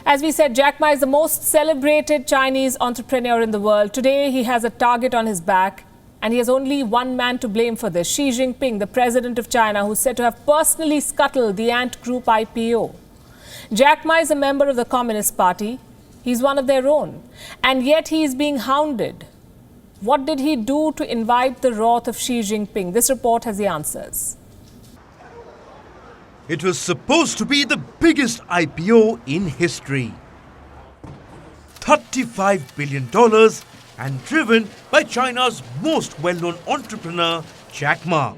As we said, Jack Ma is the most celebrated Chinese entrepreneur in the world. Today, he has a target on his back, and he has only one man to blame for this: Xi Jinping, the president of China, who's said to have personally scuttled the Ant Group IPO. Jack Ma is a member of the Communist Party. He's one of their own, and yet he is being hounded. What did he do to invite the wrath of Xi Jinping? This report has the answers. It was supposed to be the biggest IPO in history. $35 billion and driven by China's most well-known entrepreneur, Jack Ma.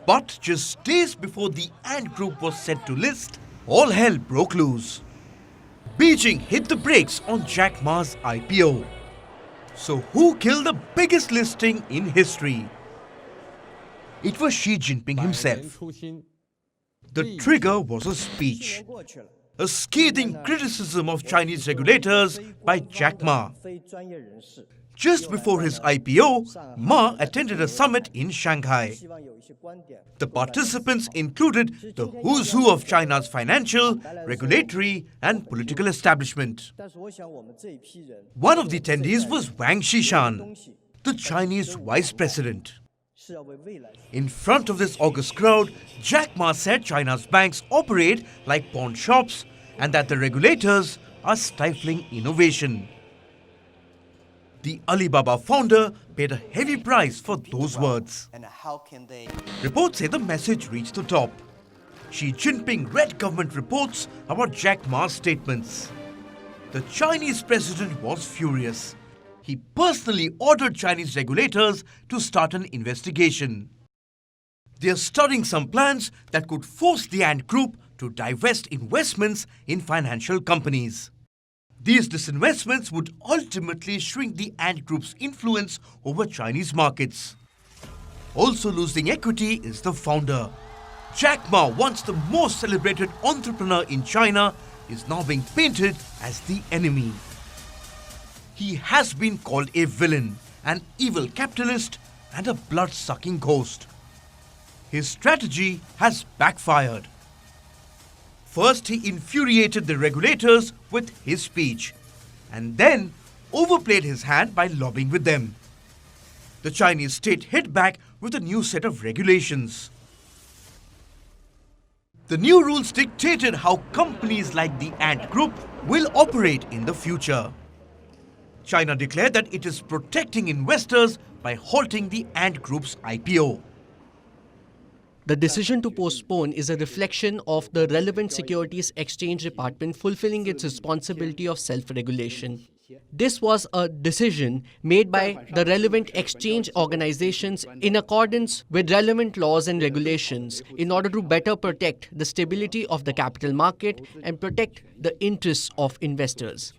But just days before the Ant Group was set to list, all hell broke loose. Beijing hit the brakes on Jack Ma's IPO. So who killed the biggest listing in history? It was Xi Jinping himself. The trigger was a speech, a scathing criticism of Chinese regulators by Jack Ma. Just before his IPO, Ma attended a summit in Shanghai. The participants included the who's who of China's financial, regulatory and political establishment. One of the attendees was Wang Xishan, the Chinese vice president. In front of this august crowd, Jack Ma said China's banks operate like pawn shops and that the regulators are stifling innovation. The Alibaba founder paid a heavy price for those words. Reports say the message reached the top. Xi Jinping read government reports about Jack Ma's statements. The Chinese president was furious. He personally ordered Chinese regulators to start an investigation. They are studying some plans that could force the Ant Group to divest investments in financial companies. These disinvestments would ultimately shrink the Ant Group's influence over Chinese markets. Also losing equity is the founder. Jack Ma, once the most celebrated entrepreneur in China, is now being painted as the enemy. He has been called a villain, an evil capitalist, and a blood-sucking ghost. His strategy has backfired. First, he infuriated the regulators with his speech, and then overplayed his hand by lobbying with them. The Chinese state hit back with a new set of regulations. The new rules dictated how companies like the Ant Group will operate in the future. China declared that it is protecting investors by halting the Ant Group's IPO. The decision to postpone is a reflection of the relevant Securities Exchange Department fulfilling its responsibility of self-regulation. This was a decision made by the relevant exchange organizations in accordance with relevant laws and regulations in order to better protect the stability of the capital market and protect the interests of investors.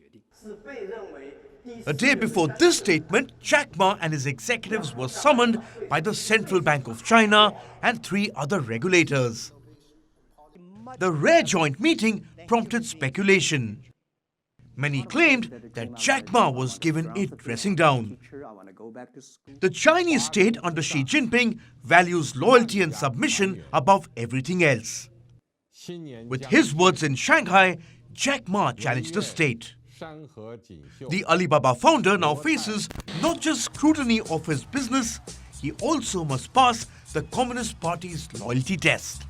A day before this statement, Jack Ma and his executives were summoned by the Central Bank of China and 3 other regulators. The rare joint meeting prompted speculation. Many claimed that Jack Ma was given a dressing down. The Chinese state under Xi Jinping values loyalty and submission above everything else. With his words in Shanghai, Jack Ma challenged the state. The Alibaba founder now faces not just scrutiny of his business, he also must pass the Communist Party's loyalty test.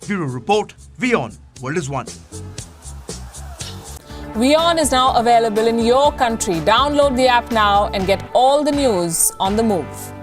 Bureau Report, WION, World is One. WION is now available in your country. Download the app now and get all the news on the move.